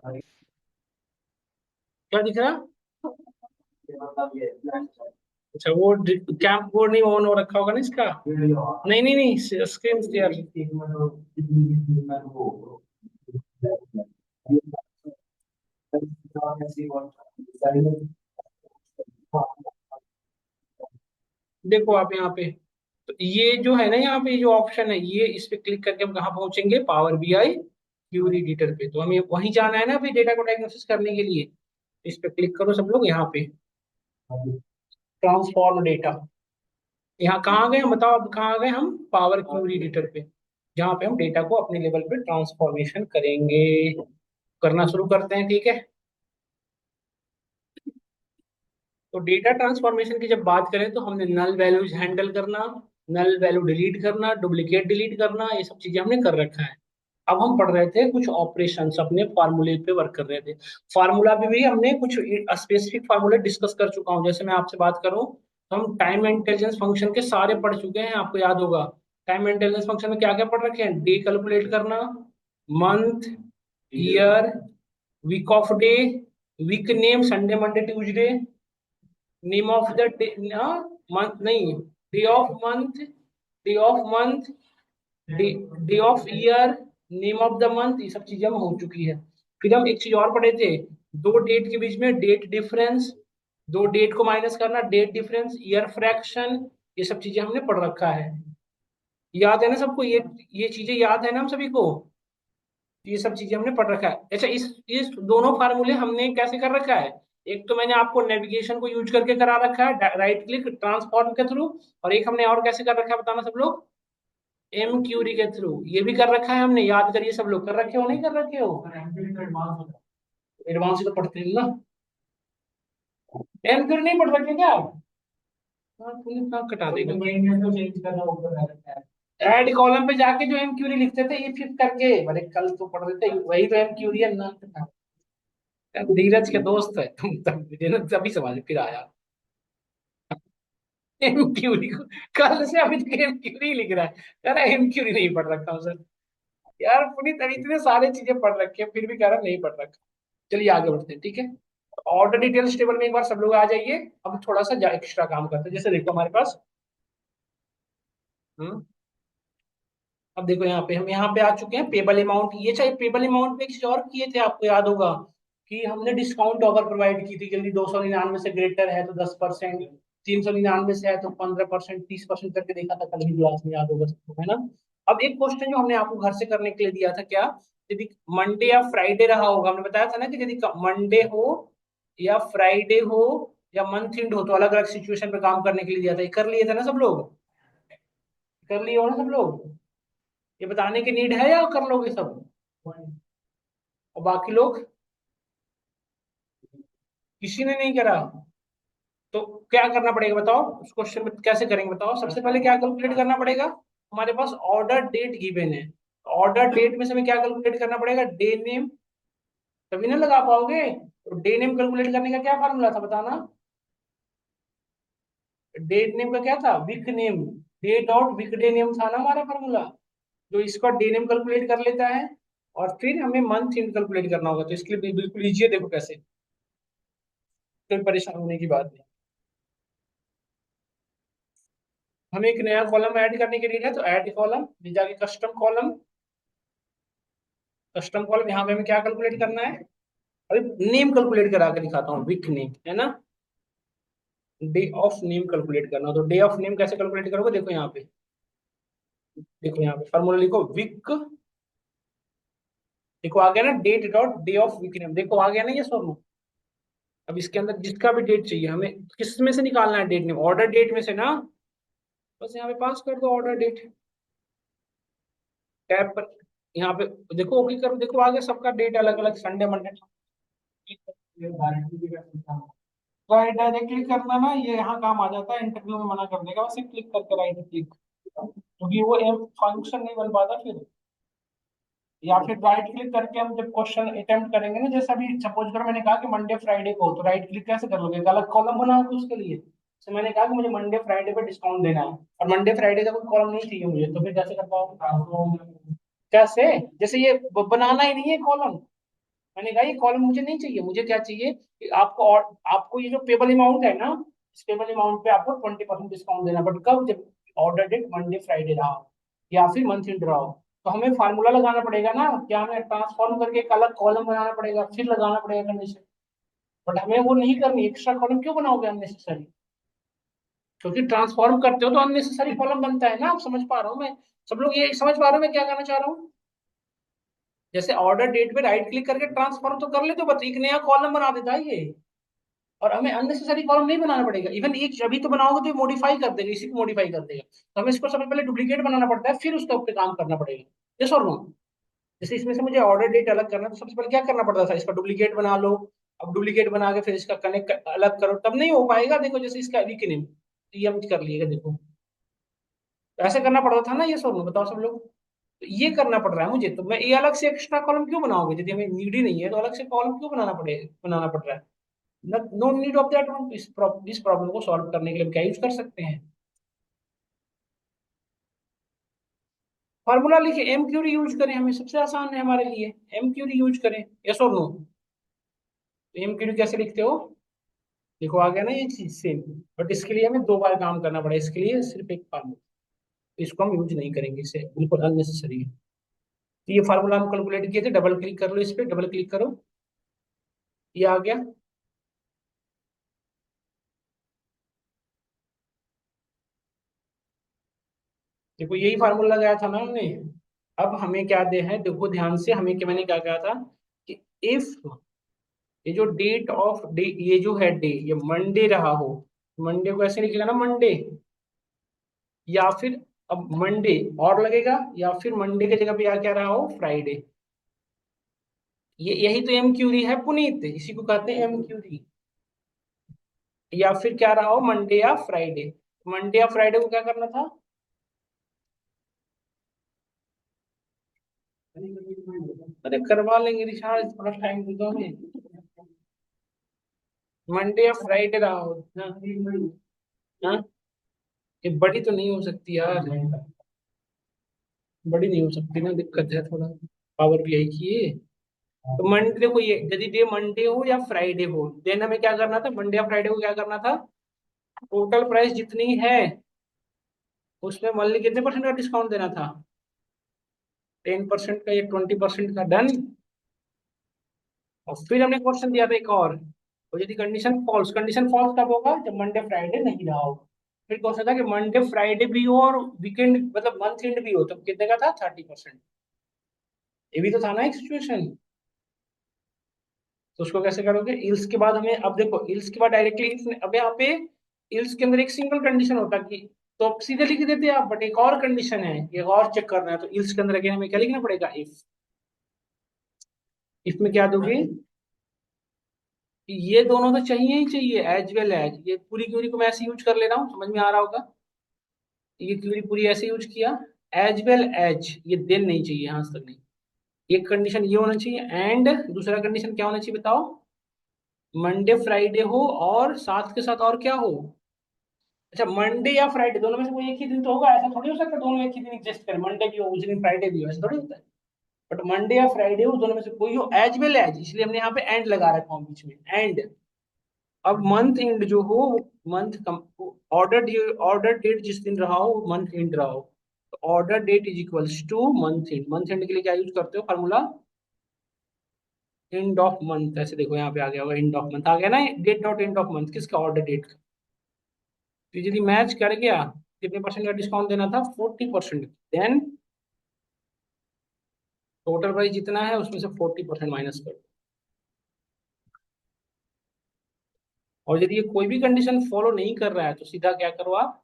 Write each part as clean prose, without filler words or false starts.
क्या दिख रहा? अच्छा, वो कैंप बोर्ड नहीं ऑन हो रखा होगा ना इसका। नहीं नहीं नहीं, स्क्रीन क्लियर। देखो आप यहाँ पे, तो ये जो है ना, यहाँ पे जो ऑप्शन है, ये इस पे क्लिक करके हम कहाँ पहुंचेंगे? पावर बीआई क्यूरी एडिटर पे। तो हमें वहीं जाना है ना अभी, डेटा को डायग्नोसिस करने के लिए। इस पे क्लिक करो सब लोग, यहाँ पे ट्रांसफॉर्म डेटा। यहाँ कहाँ गए हम, बताओ अब कहाँ गए हम? पावर क्यूरी एडिटर पे, जहाँ पे हम डेटा को अपने लेवल पे ट्रांसफॉर्मेशन करेंगे। करना शुरू करते हैं, ठीक है। तो डेटा ट्रांसफॉर्मेशन की जब बात करें तो हमने नल वैल्यूज हैंडल करना, नल वैल्यू डिलीट करना, डुप्लीकेट डिलीट करना, ये सब चीजें हमने कर रखा है। अब हम पढ़ रहे थे कुछ ऑपरेशंस, अपने फार्मूले पे वर्क कर रहे थे। फार्मूला पे भी हमने कुछ स्पेसिफिक फार्मूले डिस्कस कर चुका हूँ। जैसे मैं आपसे बात करूँ तो हम टाइम इंटेलिजेंस फंक्शन के सारे पढ़ चुके हैं, आपको याद होगा। टाइम इंटेलिजेंस फंक्शन में क्या क्या पढ़ रखे हैं? डे कैलकुलेट करना, month, year, week of day, week name, Sunday Monday Tuesday, name of the day, month नहीं, day of month, day of month, day, day of year, name of the month, ये सब चीजें हम हो चुकी है। फिर हम एक चीज और पढ़े थे, दो डेट के बीच में डेट डिफरेंस, दो डेट को माइनस करना, डेट डिफरेंस, ईयर फ्रैक्शन, ये सब चीजें हमने पढ़ रखा है। याद है ना सबको? ये चीजें याद है ना हम सभी को? ये सब चीजें हमने पढ़ रखा है। अच्छा, इस दोनों फार्मूले हमने कैसे कर रखा है? एक तो मैंने आपको नेविगेशन को यूज करके करा रखा है, राइट क्लिक ट्रांसफॉर्म के थ्रू। और एक हमने और कैसे कर रखा है, बताना सब लोग? एम क्यूरी के थ्रू। ये भी कर रखा है हमने, याद करिए सब लोग। कर रखे हो नहीं कर रखे हो? एडवांस तो पढ़ते हैं ना। एम क्यूरी नहीं पढ़ रखे क्या आप? हाँ, पुलिस ना कटा देगा। ऐड कॉलम पे जाके जो एम क्यूरी लिखते थे ये फिट करके, अरे कल तो पढ़ रहे थे, वही तो एम क्यूरी है ना। धीरज के दोस्त है तुम, तब तभी समझ फिर आया। एम क्यूरी को कल से अभी तक एम क्यूरी लिख रहा है। कह रहा एम क्यूरी नहीं पढ़ रखा हूँ सर। यार पुनीत, अभी इतने सारे चीजें पढ़ रखी है फिर भी कह रहा नहीं पढ़ रखा। चलिए आगे बढ़ते हैं, ठीक है। ऑर्डर डिटेल्स टेबल में एक बार सब लोग आ जाइए। अब थोड़ा सा एक्स्ट्रा काम करते हैं। जैसे देखो हमारे पास, हम्म, अब देखो यहाँ पे हम यहाँ पे आ चुके हैं पेबल अमाउंट। ये चाहे पेबल अमाउंट में एक चीज और किए थे, आपको याद होगा कि हमने डिस्काउंट ऑफर प्रोवाइड की थी। जल्दी 299 से ग्रेटर है तो 10%, 399 से है तो 15%, 30% करके देखा था कल भी क्लास में, याद होगा सबको, है ना। अब एक क्वेश्चन जो हमने आपको घर से करने के लिए दिया था, क्या? यदि मंडे या फ्राइडे रहा होगा, हमने बताया था ना कि यदि मंडे हो या फ्राइडे हो या मंथ एंड हो तो अलग अलग सिचुएशन पे काम करने के लिए दिया था। ये कर लिए थे ना सब लोग? कर लिए हो ना सब लोग? ये बताने की नीड है या कर लोगे सब? और बाकी लोग, किसी ने नहीं करा? तो क्या करना पड़ेगा बताओ? उस क्वेश्चन में कैसे करेंगे बताओ? सबसे पहले क्या कैलकुलेट करना पड़ेगा? हमारे पास ऑर्डर डेट गिवन है। ऑर्डर डेट में से हमें क्या कैलकुलेट करना पड़ेगा? Day name. तभी ना लगा पाओगे। तो डे नेम कैलकुलेट करने का क्या फॉर्मूला था, बताना? डे नेम का क्या था? Week name. Day dot week day name था ना हमारा फॉर्मूला। जो इसका डे नेम कैलकुलेट कर लेता है, और फिर हमें मंथ एंड कैलकुलेट करना होगा। तो इसके लिए बिल्कुल इजी है, देखो कैसे। कोई परेशान होने की बात नहीं। हमें एक नया कॉलम ऐड करने के लिए है, तो ऐड कॉलम जाके कस्टम कॉलम, कस्टम कॉलम यहाँ पे हमें क्या कैलकुलेट करना है? अभी नेम कैलकुलेट करा के दिखाता हूँ, विक नेम है ना। डे ऑफ नेम कैलकुलेट करना, तो डे ऑफ नेम कैसे कैलकुलेट करोगे? देखो यहाँ पे, देखो यहाँ पे फॉर्मूला लिखो, विक। देखो आ गया ना, date dot day of week name, देखो आ गया ना ये फॉर्मूला। अब इसके अंदर जिसका भी डेट चाहिए हमें, किस में से निकालना है डेट नेम? ऑर्डर डेट में से ना। बस यहाँ पे पास कर दो ऑर्डर डेट, टैब पर। यहाँ पे देखो, ओके करो, देखो आ गया सबका डेट अलग अलग, संडे मंडे। राइट डायरेक्टली करना ना, ये यहाँ काम आ जाता है, इंटरव्यू में मना कर देगा बस क्लिक करके राइट क्लिक, क्योंकि वो फंक्शन नहीं बन पाता फिर। या फिर राइट क्लिक करके हम जब क्वेश्चन अटेम्प्ट करेंगे ना, जैसे अभी सपोज करो मैंने कहा कि मंडे फ्राइडे को, तो राइट क्लिक कैसे कर लोगे? गलत कॉलम बना होगा उसके लिए। तो मैंने कहा कि मुझे मंडे फ्राइडे पे डिस्काउंट देना है, और मंडे फ्राइडे का कोई कॉलम नहीं चाहिए मुझे, तो फिर कैसे कर पाऊँ? कैसे? जैसे ये बनाना ही नहीं है कॉलम, मैंने कहा ये कॉलम मुझे नहीं चाहिए, मुझे क्या चाहिए कि आपको, और आपको ये जो पेबल अमाउंट है ना, इस पेबल अमाउंट पे आपको 20% डिस्काउंट देना, बट कब, जब ऑर्डर डेट मंडे फ्राइडे रहा हो या फिर मंथ एंड रहा हो। तो हमें फार्मूला लगाना पड़ेगा ना, क्या हमें ट्रांसफॉर्म करके एक अलग कॉलम बनाना पड़ेगा, फिर लगाना पड़ेगा कंडीशन। बट हमें वो नहीं करनी, एक्स्ट्रा कॉलम क्यों बनाओगे अननेसेसरी? क्योंकि ट्रांसफॉर्म करते हो तो अननेसेसरी कॉलम बनता है ना। आप समझ पा रहा हूँ मैं, सब लोग ये समझ पा रहे हो मैं क्या कहना चाह रहा हूँ? जैसे ऑर्डर डेट पे राइट क्लिक करके ट्रांसफॉर्म तो कर लेते हो, बट एक नया कॉलम बना देता है ये। और हमें अननेसेसरी कॉलम नहीं बनाना पड़ेगा, इवन एक अभी तो बनाओगे तो ये मॉडिफाई कर देगा, इसी को मॉडिफाई कर देगा। तो हमें इसको सबसे पहले डुप्लीकेट बनाना पड़ता है, फिर उसके ऊपर काम करना पड़ेगा। यस और नो? जैसे इसमें से मुझे ऑर्डर डेट अलग करना है, तो सबसे पहले क्या करना पड़ता था, इसका डुप्लीकेट बना लो। अब डुप्लीकेट बना के फिर इसका कनेक्ट अलग करो, तब नहीं हो पाएगा। देखो जैसे इसका वीक नेम, तो ये हम कर लिएगा देखो, तो ऐसे करना पड़ता था ना। ये और नो बताओ सब लोग? तो ये करना पड़ रहा है मुझे, तो मैं ये अलग से एक्स्ट्रा कॉलम क्यों बनाओगे? यदि हमें नीड ही नहीं है तो अलग से कॉलम क्यों बनाना पड़ रहा है? No need of that. इस प्रॉब्लम को सॉल्व करने के लिए हम क्या यूज कर सकते हैं? फॉर्मूला लिखे, एम क्यूरी यूज करें, हमें सबसे आसान है हमारे लिए, एम क्यूरी यूज करें। यस और नो? तो एम क्यूरी कैसे लिखते हो? देखो आ गया ना ये चीज सेम। बट इसके लिए हमें दो बार काम करना पड़ेगा, इसके लिए सिर्फ एक फार्मूला, इसको हम यूज नहीं करेंगे, इसे बिल्कुल अननेसेसरी है। तो ये फार्मूला हम कैलकुलेट किए थे, डबल क्लिक कर लो इस पे, डबल क्लिक करो, ये आ गया। देखो यही फार्मूला लगाया था ना हमने। अब हमें क्या दे है, देखो ध्यान से, हमें क्या, मैंने क्या कहा था कि इफ ये जो डेट ऑफ डे, ये जो है डे, ये मंडे रहा हो, मंडे को ऐसे लिखेगा ना मंडे, या फिर अब मंडे और लगेगा, या फिर मंडे की जगह पे आ क्या रहा हो, फ्राइडे। ये यही तो एम क्यूरी है पुनीत, इसी को कहते हैं एम क्यूरी। या फिर क्या रहा हो, मंडे या फ्राइडे। मंडे या फ्राइडे को क्या करना था? अरे करवा लेंगे रिचार्ज, थोड़ा टाइम दे दो हमें। मंडे या फ्राइडे रहा हो ना? हाँ, ये बड़ी तो नहीं हो सकती यार, बड़ी नहीं हो सकती ना, दिक्कत है थोड़ा, पावर भी आई की है। तो मंडे, देखो ये यदि डे मंडे हो या फ्राइडे हो, देन हमें क्या करना था, मंडे या फ्राइडे को क्या करना था, टोटल प्राइस जितनी है उसमें मान ली कितने परसेंट का डिस्काउंट देना था, 10% का या 20% का, डन। और फिर हमने क्वेश्चन दिया था एक और यदि कंडीशन फॉल्स कब होगा, जब मंडे फ्राइडे नहीं रहा होगा। फिर क्वेश्चन था कि मंडे फ्राइडे भी हो और वीकेंड मतलब मंथ एंड भी हो, तब कितने का था, 30%। ये भी तो था ना एक सिचुएशन। तो उसको कैसे करोगे, इल्स के बाद हमें, अब देखो इल्स के बाद डायरेक्टली, अब यहाँ पे इल्स के अंदर एक सिंगल कंडीशन होता कि, तो आप सीधे लिख देते आप, बट एक और कंडीशन है, ये और चेक करना है, तो इल्स के अंदर अगेन हमें क्या लिखना पड़ेगा, इफ में क्या दोगे, कि ये दोनों तो चाहिए ही चाहिए, एज वेल एज, ये पूरी क्यूरी को मैं ऐसे यूज कर ले रहा हूँ, समझ में आ रहा होगा। ये क्यूरी पूरी ऐसे यूज किया, एज वेल एज, ये देन नहीं चाहिए यहाँ तक नहीं। एक कंडीशन ये होना चाहिए, एंड दूसरा कंडीशन क्या होना चाहिए बताओ, मंडे फ्राइडे हो और साथ के साथ और क्या हो। अच्छा मंडे या फ्राइडे दोनों में से कोई एक ही दिन तो होगा, ऐसा थोड़ी हो सकता है दोनों एक ही दिन एग्जिस्ट करें, मंडे भी हो उस दिन फ्राइडे भी हो, ऐसा थोड़ी होता है। बट मंडे या फ्राइडे हो, दोनों में से कोई हो, एज वेल एज, इसलिए हमने यहाँ पे एंड लगा रखा हूँ बीच में, एंड। अब मंथ एंड जो हो, मंथ ऑर्डर डेट जिस दिन रहा हो मंथ एंड रहा हो, तो order date is equals to month end. Month end के लिए क्या यूज करते हो फार्मूला, एंड ऑफ मंथ। ऐसे देखो यहाँ पे आ गया होगा, एंड ऑफ मंथ आ गया ना, date dot end of month किसका, ऑर्डर डेट का। तो यदि मैच कर गया, कितने परसेंट का डिस्काउंट देना था, 40%। देन टोटल प्राइस जितना है उसमें से 40% माइनस कर। और यदि ये कोई भी कंडीशन फॉलो नहीं कर रहा है तो सीधा क्या करो आप,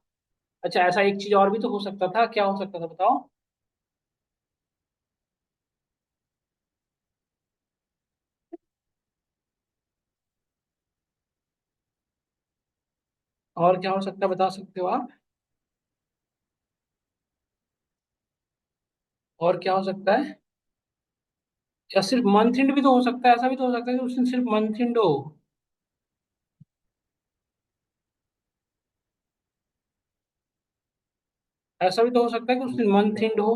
अच्छा ऐसा एक चीज और भी तो हो सकता था, क्या हो सकता था बताओ? और क्या हो सकता है बता सकते हो आप? और क्या हो सकता है? या सिर्फ मंथ एंड भी तो हो सकता है, ऐसा भी तो हो सकता है कि उस दिन सिर्फ मंथ एंड हो। ऐसा भी तो हो सकता है कि उस दिन मंथ एंड हो।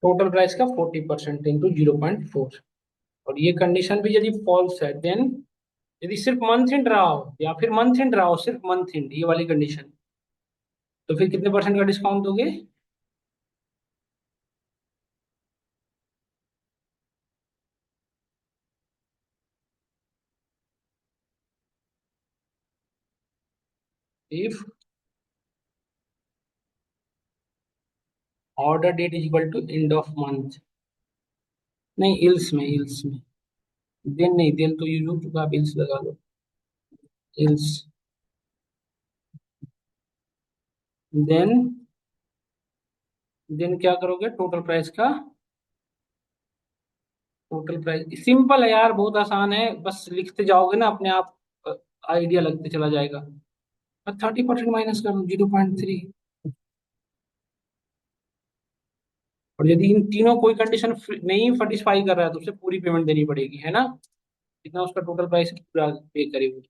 टोटल प्राइस का 40% इंटू 0.4। और ये कंडीशन भी यदि फॉल्स है देन, यदि सिर्फ मंथ एंड रहा हो या फिर मंथ एंड रहा हो, सिर्फ मंथ एंड ये वाली कंडीशन, तो फिर कितने परसेंट का डिस्काउंट दोगे? If order date is equal to end of month, नहीं इल्स में, इल्स में, देन नहीं, देन तो यूज हो चुका, आप इल्स लगा लो, इल्स, देन, देन क्या करोगे टोटल प्राइस का? टोटल प्राइस सिंपल है यार, बहुत आसान है, बस लिखते जाओगे ना अपने आप आइडिया लगते चला जाएगा। 30% माइनस कर लो 0.3। और यदि इन तीनों कोई कंडीशन नहीं सेटिस्फाई कर रहा है तो उसे पूरी पेमेंट देनी पड़ेगी, है ना? कितना उसका टोटल प्राइस पूरा पे करेगी?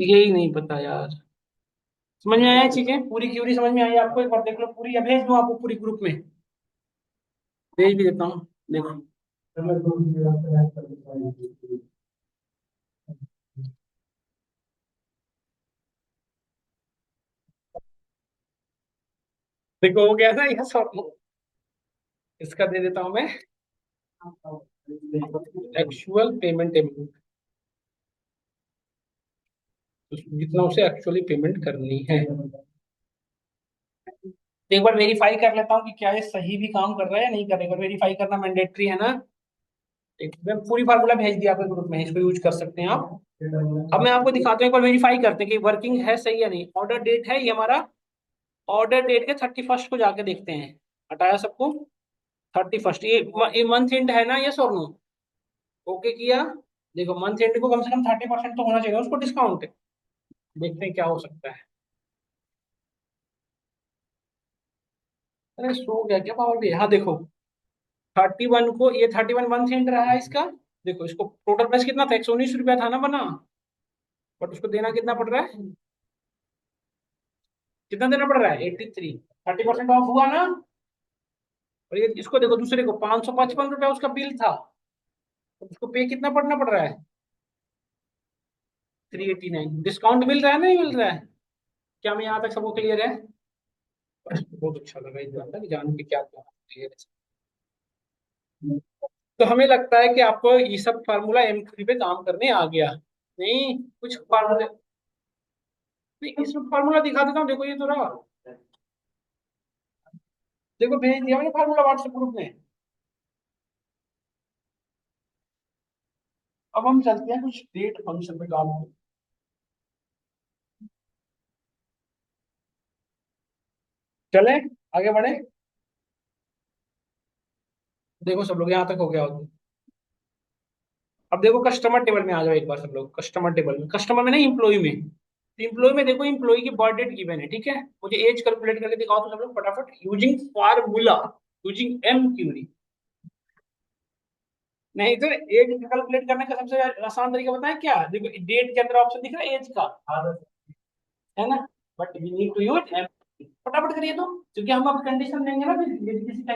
यही नहीं पता यार। समझ में आया चीजें, पूरी क्यूरी समझ में आई आपको? एक बार देख लो पूरी, या भेज दूं आपको पूरी ग्रुप में? भेज भी देता हूँ, देखो। देखो हो गया ना ये सॉल्व। इसका दे देता हूँ मैं एक्चुअल पेमेंट अमाउंट, जितना उसे एक्चुअली पेमेंट करनी है। तो एक बार वेरीफाई कर लेता हूँ कि क्या ये सही भी काम कर रहा है या नहीं कर रहा है। एक बार वेरीफाई करना मैंडेटरी है ना। मैं पूरी फार्मूला भेज दिया आपके ग्रुप में, इसको यूज कर सकते हैं आप। अब मैं आपको दिखाता हूँ, एक बार वेरीफाई करते हैं कि वर्किंग है सही या नहीं। ऑर्डर डेट है ये हमारा, ऑर्डर डेट के 31st को जाके देखते हैं। हटाया सबको, 31st, ये मंथ एंड है ना, ये और नो? ओके किया। देखो मंथ एंड को कम से कम 30% तो होना चाहिए उसको डिस्काउंट। देखते हैं क्या हो सकता है। अरे सो गया क्या पावर भी? हाँ देखो, 31 को, ये 31 मंथ एंड रहा है इसका। देखो इसको टोटल प्राइस कितना था, 119 रुपया था ना बना, बट उसको देना कितना पड़ रहा है? कितना देना पड़ रहा है? 83। 30% ऑफ हुआ ना। और ये इसको देखो, दूसरे को 555 रुपया उसका बिल था, तो उसको पे कितना पड़ना पड़ रहा है? 389। डिस्काउंट मिल रहा है ना, नहीं मिल रहा है? क्या मैं यहाँ तक सबको क्लियर है? बहुत अच्छा लगा इस बात का, कि जान के क्या क्लियर है। तो हमें लगता है कि आपको ये सब फार्मूला M3 पे काम करने आ गया। नहीं कुछ फार्मूले, नहीं इसमें फार्मूला दिखा देता हूँ, देखो ये तो रहा। देखो भेज दिया मैंने फार्मूला व्हाट्सएप ग्रुप में। अब हम चलते हैं कुछ डेट फंक्शन पे काम करते। चले आगे बढ़े। देखो सब लोग यहाँ तक हो गया हो तो। अब देखो कस्टमर टेबल में आ जाओ एक बार सब लोग, कस्टमर टेबल में, कस्टमर में नहीं इम्प्लॉय में। तो इम्प्लॉय में देखो, इम्प्लॉय की बर्थ डेट गिवन है, ठीक है। मुझे एज कैलकुलेट करके दिखाओ तो सब लोग फटाफट, using formula, using M query. नहीं तो एज कैलकुलेट करने का सबसे आसान तरीका बताएं क्या? देखो डेट के अंदर ऑप्शन दिख रहा है एज का, है ना? But we need to use M. फटाफट करिए तो, क्योंकि हम अब कंडीशन देंगे ना, फिर यदि किसी का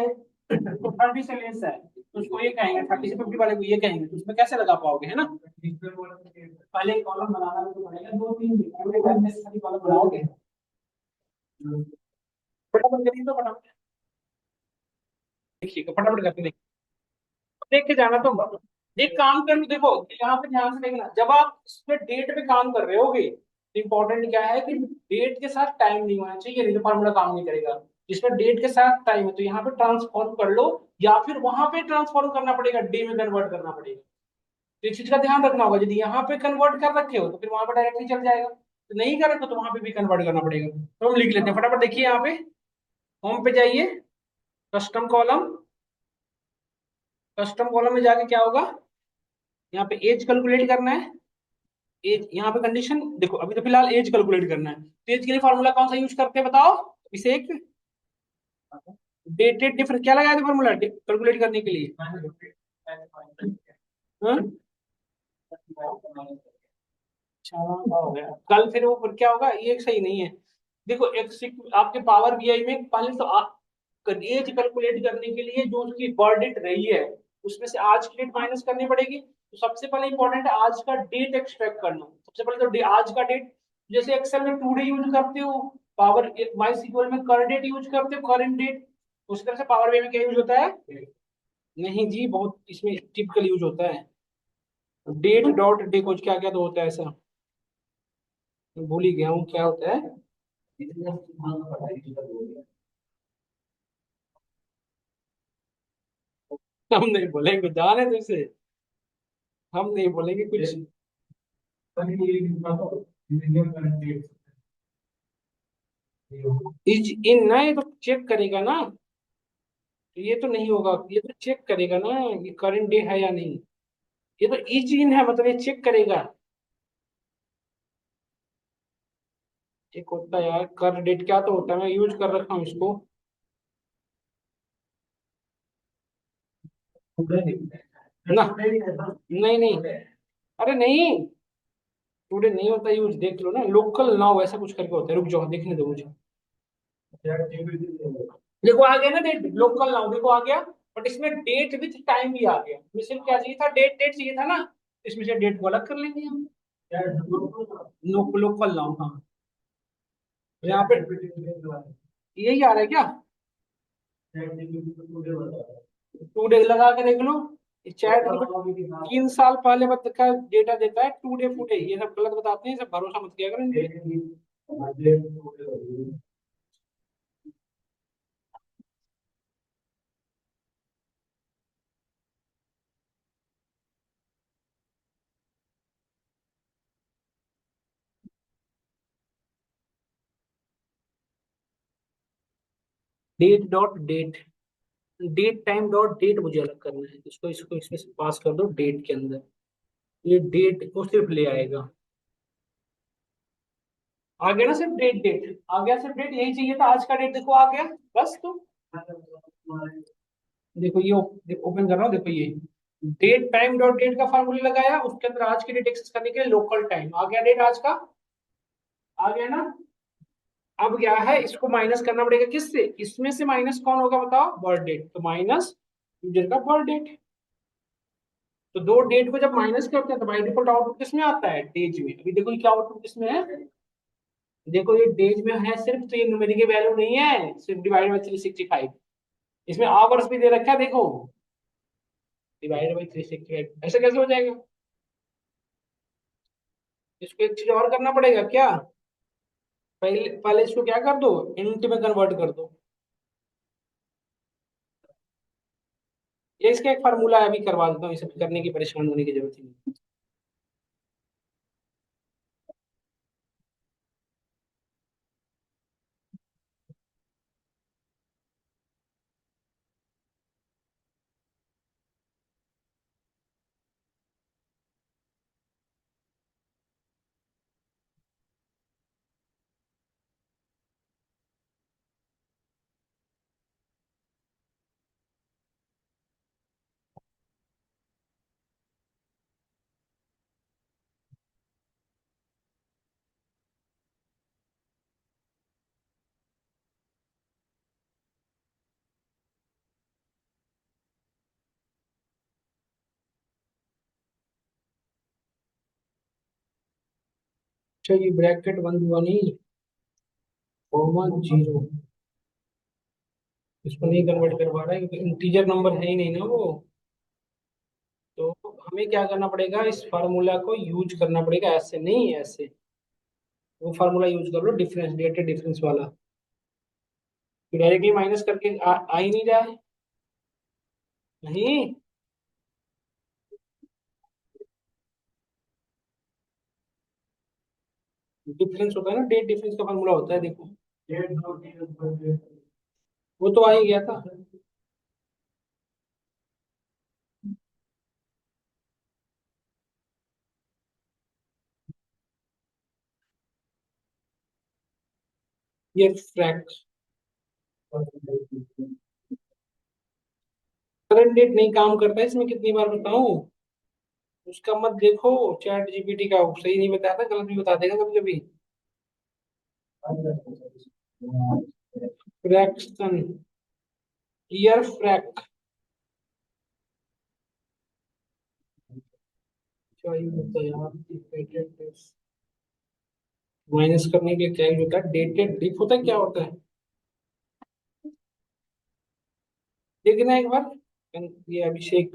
तो 30 से लेस है तो उसको ये कहेंगे, 30 से 50 वाले को ये कहेंगे, तो उसमें कैसे लगा पाओगे, है ना? पहले कॉलम बनाना भी तो पड़ेगा, दो तीन कॉलम बनाओगे। फटाफट करिए तो, फटाफट देखिएगा, फटाफट करके देखिए, देख के जाना तो। एक काम कर लो, देखो यहाँ पे ध्यान से देखना, जब आप इस पे डेट पे काम कर रहे होगे तो इंपॉर्टेंट क्या है कि डेट के साथ टाइम नहीं होना चाहिए, नहीं तो फार्मूला काम नहीं करेगा। इसमें डेट के साथ टाइम है तो यहाँ पे ट्रांसफॉर्म कर लो, या फिर वहां पे ट्रांसफॉर्म करना पड़ेगा, डे में कन्वर्ट करना पड़ेगा। तो इस चीज का ध्यान रखना होगा, यदि यहाँ पे कन्वर्ट कर रखे हो तो फिर वहां पे डायरेक्टली चल जाएगा, तो नहीं कर रखे तो वहां पे भी कन्वर्ट करना पड़ेगा। तो हम लिख लेते हैं फटाफट, देखिए यहाँ पे होम पे जाइए, कस्टम कॉलम, कस्टम कॉलम में जाके क्या होगा, यहाँ पे एज कैलकुलेट करना है। एज यहाँ पे कंडीशन देखो, अभी तो फिलहाल एज कैलकुलेट करना है, तो एज के लिए फॉर्मूला कौन सा यूज करते हैं बताओ? इसे एक डेटेड डिफरेंस, क्या लगाया था फॉर्मूला कैलकुलेट करने के लिए? हाँ? हाँ, हो गया कल, फिर वो फिर क्या होगा, ये सही नहीं है। देखो आपके पावर बीआई में पहले तो एज कैलकुलेट करने के लिए जो उसकी बर्थ डेट रही है उसमें से आज की डेट माइनस करनी पड़ेगी। तो सबसे पहले इंपॉर्टेंट है आज का डेट एक्सट्रैक्ट करना। सबसे पहले तो आज का डेट, जैसे एक्सेल में टुडे यूज करते हो, पावर माई सीक्वल में करंट डेट यूज करते हो, करंट डेट। उसी तरह से पावर बीआई में क्या यूज होता है? नहीं जी, बहुत इसमें टिपिकल यूज होता है डेट डॉट डे, कुछ क्या क्या तो होता है ऐसा, भूल ही गया हूँ क्या होता है। हम नहीं बोलेंगे, जाने दो इसे, हम नहीं बोलेंगे कुछ। इज इन ना, ये तो चेक करेगा ना, तो ये तो नहीं होगा, ये तो चेक करेगा ना ये करंट डे है या नहीं। ये तो इज इन है, मतलब ये चेक करेगा। चेक होता है यार, कर डेट क्या तो होता है, मैं यूज कर रखा हूँ इसको। ना, नहीं नहीं, अरे नहीं, टुडे नहीं होता यूज, देख लो ना, लोकल नाउ ऐसा कुछ करके होता है, रुक जाओ देखने दो मुझे। देखो आ गया ना डेट, लोकल नाउ देखो आ गया। बट इसमें डेट विथ टाइम भी आ गया, हमें सिर्फ क्या चाहिए था, डेट डेट चाहिए था ना, इसमें से डेट को अलग कर लेंगे हम। लोकल नाउ, हाँ। तो यहाँ पे यही आ रहा है क्या? टू डे लगा के देख लो, चैट 3 साल पहले बत का डेटा देता है, टू डे फूडे ये सब गलत बताते हैं, सब भरोसा मत किया करो इन पे। Date dot date, date time dot date मुझे अलग करना है, इसको इसको इसमें से पास कर दो डेट के अंदर, ये डेट को सिर्फ ले आएगा। आ गया ना, सिर्फ डेट डेट आ गया, सिर्फ डेट यही चाहिए था, आज का डेट देखो आ गया, बस। तो देखो ये ओपन कर रहा हूँ, देखो ये डेट टाइम डॉट डेट का फार्मूला लगाया, उसके अंदर आज की डेट एक्सेस करने के लिए लोकल टाइम आ गया, डेट आज का आ गया ना। अब क्या है, इसको माइनस करना पड़ेगा किससे, इसमें से माइनस कौन होगा बताओ, बर्थ डेट, तो माइनस यूजर का बर्थ डेट। तो दो डेट को जब माइनस करते हैं तो बाई डिफॉल्ट आउटपुट किसमें आता है, डेज में। अभी देखो ये क्या आउटपुट किसमें है, देखो ये डेज में है सिर्फ, तो ये न्यूमेरिक की वैल्यू नहीं है, सिर्फ डिवाइड बाई 365। इसमें आवर्स भी दे रखा है देखो, डिवाइड बाई 365, ऐसा कैसे हो जाएगा? इसको एक चीज और करना पड़ेगा क्या, पहले पहले इसको क्या कर दो, इंट में कन्वर्ट कर दो। ये इसका एक फार्मूला है, अभी करवा देता हूँ, इसे करने की परेशान होने की जरूरत ही नहीं। अच्छा ये ब्रैकेट बंद हुआ नहीं, कॉमा जीरो, इसको नहीं कन्वर्ट करवा रहा है क्योंकि इंटीजर नंबर है ही नहीं ना वो। तो हमें क्या करना पड़ेगा, इस फार्मूला को यूज करना पड़ेगा, ऐसे नहीं ऐसे, वो फार्मूला यूज कर लो, डिफरेंस डेटेड डिफरेंस वाला, डायरेक्टली माइनस करके आ ही नहीं रहा है। नहीं, डिफरेंस होता है ना, डेट डिफरेंस का फार्मूला होता है देखो, वो तो आ ही गया था। ये फ्रैक्ट, करंट डेट नहीं काम करता है इसमें, कितनी बार बताऊं। उसका मत देखो, चैट जीपीटी का सही नहीं बताता, गलत भी बता देगा कभी कभी। फ्रैक्शन, ईयर फ्रैक, क्या यूज होता है यार, माइनस करने के लिए क्या यूज होता है, डेटेड डिफ होता है, क्या होता है, देखना एक बार। ये अभिषेक,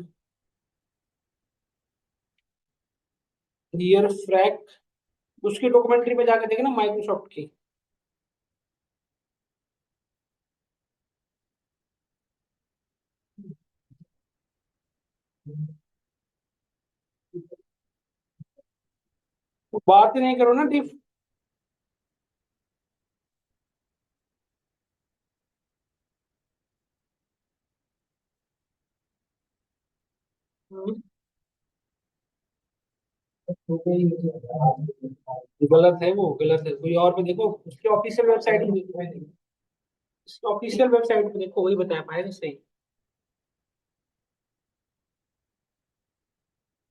ईयर फ्रैक, उसकी डॉक्यूमेंट्री पे जाके देखना माइक्रोसॉफ्ट की। तो बात ही नहीं करो ना डिफ। गलत है, वो गलत है, कोई और पे देखो, उसके ऑफिशियल वेबसाइट पे देखो, उसके ऑफिशियल वेबसाइट पे देखो, वही बता पाएगा सही।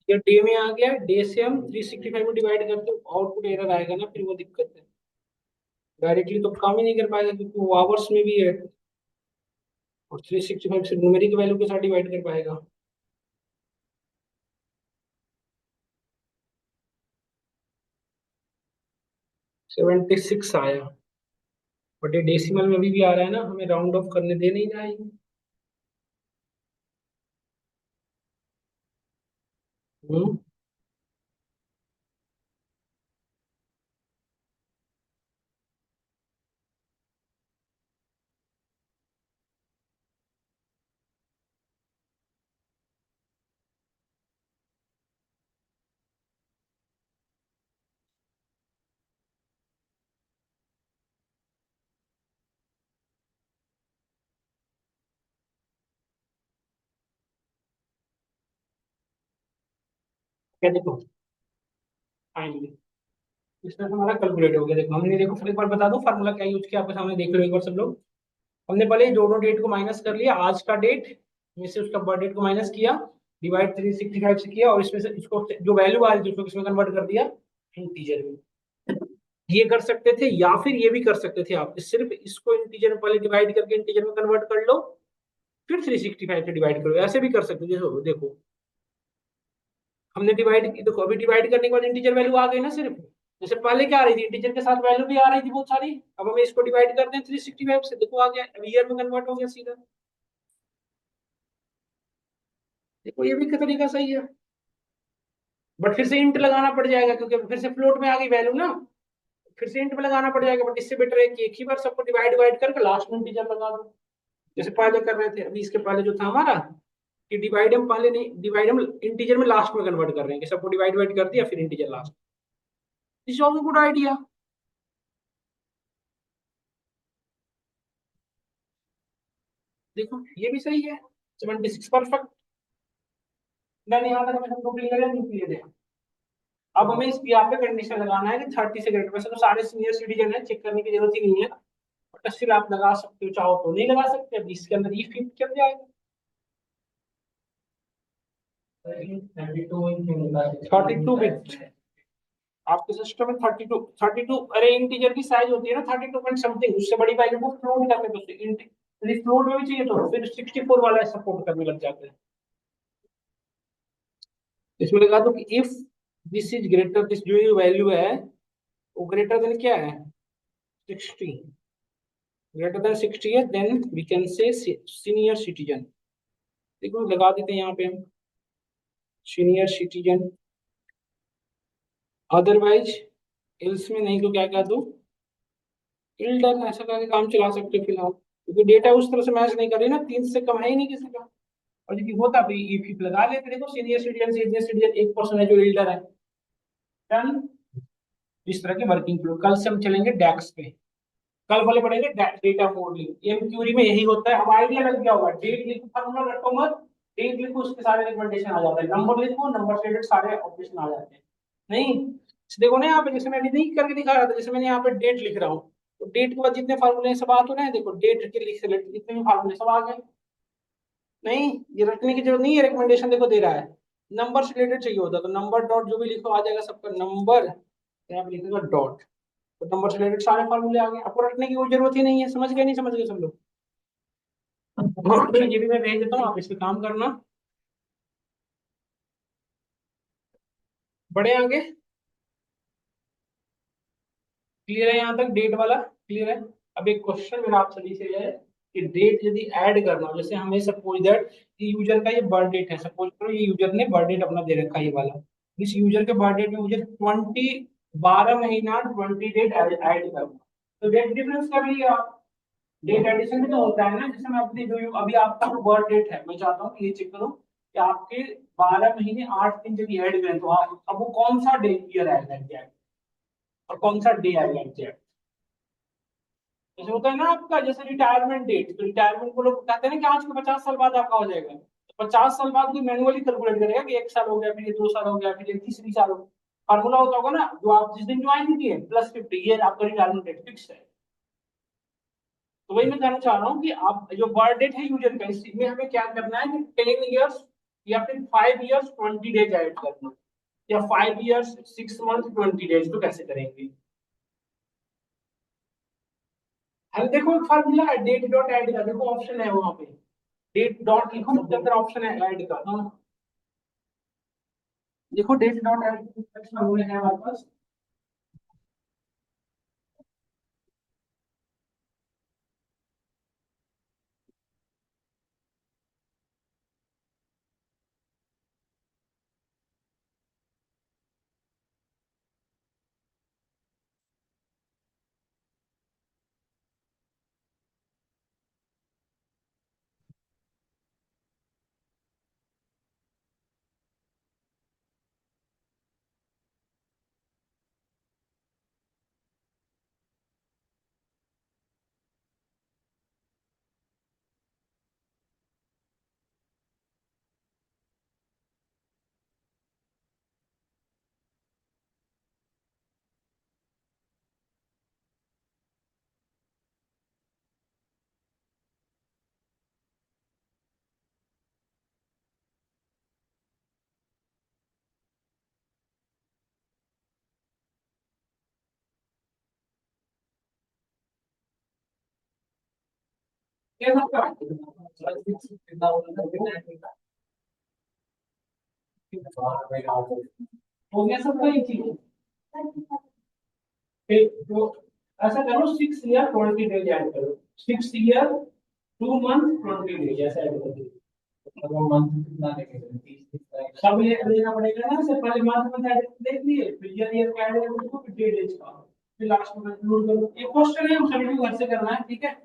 ये डे में आ गया, डे से हम 365 में डिवाइड करते हैं, आउटपुट एरर आएगा ना, फिर वो दिक्कत है। डायरेक्टली तो काम ही नहीं कर पाएगा क्योंकि वो आवर्स में भी है, और 365 से न्यूमेरिक वैल्यू के साथ डिवाइड कर पाएगा। 76 आया, बट ये डेसिमल में भी आ रहा है ना, हमें राउंड ऑफ करने दे नहीं रहा है ये। हम्म। क्या देखो, आएंगे, इसमें हमारा कैलकुलेट हो गया। देखो हमने, देखो फिर एक बार बता दो फार्मूला क्या यूज किया, आपके सामने देख लो एक बार सब लोग। हमने पहले ही दोनों डेट को माइनस कर लिया, आज का डेट में से उसका बर्थ डेट को माइनस किया, डिवाइड 365 से किया, और इसमें से इसको जो वैल्यू आ रही थी उसको इसमें कन्वर्ट कर दिया इंटीजर में। ये कर सकते थे, या फिर ये भी कर सकते थे आप, सिर्फ इसको इंटीजर में पहले डिवाइड करके इंटीजर में कन्वर्ट कर लो, फिर 365 से डिवाइड करो, ऐसे भी कर सकते थे। देखो देखो, हमने डिवाइड, देखो अभी डिवाइड करने के बाद इंटीजर वैल्यू आ गई ना सिर्फ, जैसे पहले क्या आ रही थी, इंटीजर के साथ वैल्यू भी आ रही थी बहुत सारी, अब हमें इसको डिवाइड करते हैं 365 से, देखो आ गया, अब ईयर में कन्वर्ट हो गया सीधा। देखो ये भी का तरीका सही है, बट फिर से इंट लगाना पड़ जाएगा क्योंकि फिर से फ्लोट में आ गई वैल्यू ना, फिर से इंट में लगाना पड़ जाएगा, बट इससे बेटर है कि एक ही बार सबको डिवाइड डिवाइड करके लास्ट में इंटीजर लगा दो, जैसे पहले कर रहे थे। अभी इसके पहले जो था हमारा, कि डिवाइड हम पहले नहीं, डिवाइड हम इंटीजर में लास्ट में कन्वर्ट कर रहे हैं, कि सबको डिवाइड डिवाइड कर दिया फिर integer last. This also good idea. देखो ये भी सही है, 76 परफेक्ट। मैंने यहाँ तक हमें सबको क्लियर है, नहीं क्लियर है। अब हमें इस यहाँ पे कंडीशन लगाना है कि 30 से ग्रेटर, वैसे तो सारे सीनियर सिटीजन है, चेक करने की जरूरत ही नहीं है, बट स्टिल आप लगा सकते हो, चाहो तो नहीं लगा सकते, अब इसके अंदर ये फिट कर जाएगा। 32 बिट आपके सिस्टम में, 32 अरे इंटीजर की साइज होती है ना 32 पॉइंट समथिंग, उससे बड़ी वैल्यू को फ्लोट करते तो यदि फ्लोट में भी चाहिए तो फिर 64 वाला सपोर्ट करने लग जाते हैं। इसमें लगा दो कि if this is greater, this जो ये वैल्यू है वो ग्रेटर देन क्या है, 60, ग्रेटर देन 60 है, then we can say senior citizen. देखो लगा देते हैं यहाँ पे हम सीनियर सिटीजन, अदरवाइज एल्स में नहीं तो क्या कह दो, इल्डर, ऐसा करके काम चला सकते हो फिलहाल, क्योंकि डेटा उस तरह से मैच नहीं कर रही ना, 3 से कम है ही नहीं किसी का। और यदि होता भी इफ लगा लेते, देखो सीनियर सिटीजन, सीनियर सिटीजन एक पर्सन है जो इल्डर है, डन। इस तरह के वर्किंग फ्लो, कल से हम चलेंगे डैक्स पे, कल वाले पढ़ेंगे डेटा मॉडलिंग, एमक्यूरी में यही होता है। अब आइडिया लग गया होगा, डेट लिखो, फार्मूला रटो मत, डेट लिखो उसके सारे रिकमेंडेशन आ जाता है, नंबर लिखो, नंबर से रिलेटेड सारे ऑपरेशन आ जाते हैं। नहीं, देखो ना यहाँ पे, जैसे मैं अभी नहीं करके दिखा रहा था, जैसे मैंने यहाँ पे डेट लिख रहा हूँ, तो डेट के बाद जितने फार्मूले सब आ तो रहे हैं, देखो डेट के लिख से जितने भी फार्मूले सब आ गए। नहीं, ये रटने की जरूरत नहीं है, रिकमेंडेशन देखो दे रहा है। नंबर से रिलेटेड चाहिए होता तो नंबर डॉट जो भी लिखो आ जाएगा सबका नंबर, यहाँ पे लिखेगा डॉट। तो नंबर से रिलेटेड सारे फार्मूले आ गए, आपको रखने की कोई जरूरत ही नहीं है। समझ गए नहीं समझ गए सब लोग? तो ये भी मैं भेज देता हूँ, आप इस पे काम करना। बढ़े आगे? क्लियर है यहाँ तक डेट वाला? क्लियर है? अब एक क्वेश्चन मेरा आप सभी से है कि डेट यदि ऐड करना हो, जैसे हमें सपोज दैट यूजर का ये बर्थ डेट है, सपोज करो ये यूजर ने बर्थ डेट अपना दे रखा है ये वाला, इस यूजर के बर्थ डेट में मुझे 12 महीना 20 डेट ऐड करना। तो डेट डिफरेंस कर लिया आप। डेट एडिशन भी तो होता है ना, जैसे मैं अपनी जो अभी आपका बर्थ डेट है, मैं चाहता हूँ कि ये चेक करो कि आपके 12 महीने 8 दिन जब ऐड करें तो आप अब वो कौन सा डे ईयर आएगा और कौन सा डे आएगा एग्जैक्ट। जैसे होता है ना आपका, जैसे रिटायरमेंट डेट, तो रिटायरमेंट को लोग कहते हैं ना कि आज के 50 साल बाद आपका हो जाएगा, तो 50 साल बाद भी मैनुअली कैलकुलेट करेगा कि 1 साल हो गया, फिर ये 2 साल हो गया, फिर ये तीसरी साल हो गया। फार्मूला होता होगा ना, जो आप जिस दिन ज्वाइन किए +50, ये आपका रिटायरमेंट डेट फिक्स है। तो वही मैं कहना चाह रहा हूँ कि आप जो बर्थ डेट है यूजर का, इसमें हमें क्या करना है कि 10 ईयर्स या फिर 5 ईयर्स 20 डेज ऐड करना, या 5 ईयर्स 6 मंथ 20 डेज, तो कैसे करेंगे? हम देखो एक फार्मूला है डेट डॉट ऐड का, देखो ऑप्शन है वहां पे, डेट डॉट लिखो, उसके अंदर ऑप्शन है ऐड का। हाँ, देखो डेट डॉट ऐड फार्मूला है हमारे पास। ये सबका हो गया सबका एक चीज। तो ऐसा करो 6 ईयर 20 डेज ऐड करो, 6 ईयर 2 मंथ 20 डेज ऐसा ऐड कर दो। वो मंथ कितना लेके चलें? 30 सब ये लेना पड़ेगा ना, सिर्फ पहले मंथ में ऐड देख लिए, फिर ईयर का ऐड करो उसको, फिर डेज का, फिर लास्ट में कंक्लूड करो। ये क्वेश्चन है, हम सभी को घर से करना है, ठीक है?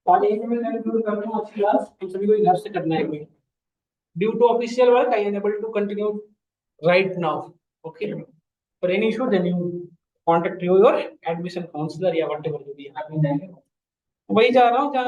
और एक में कंक्लूड करता हूँ अच्छी क्लास, हम सभी को घर से करना है कोई। Due to official work I unable to continue right now. Okay. For any issue, then you contact your admission counselor या whatever जो भी है। वही जा रहा हूँ जहाँ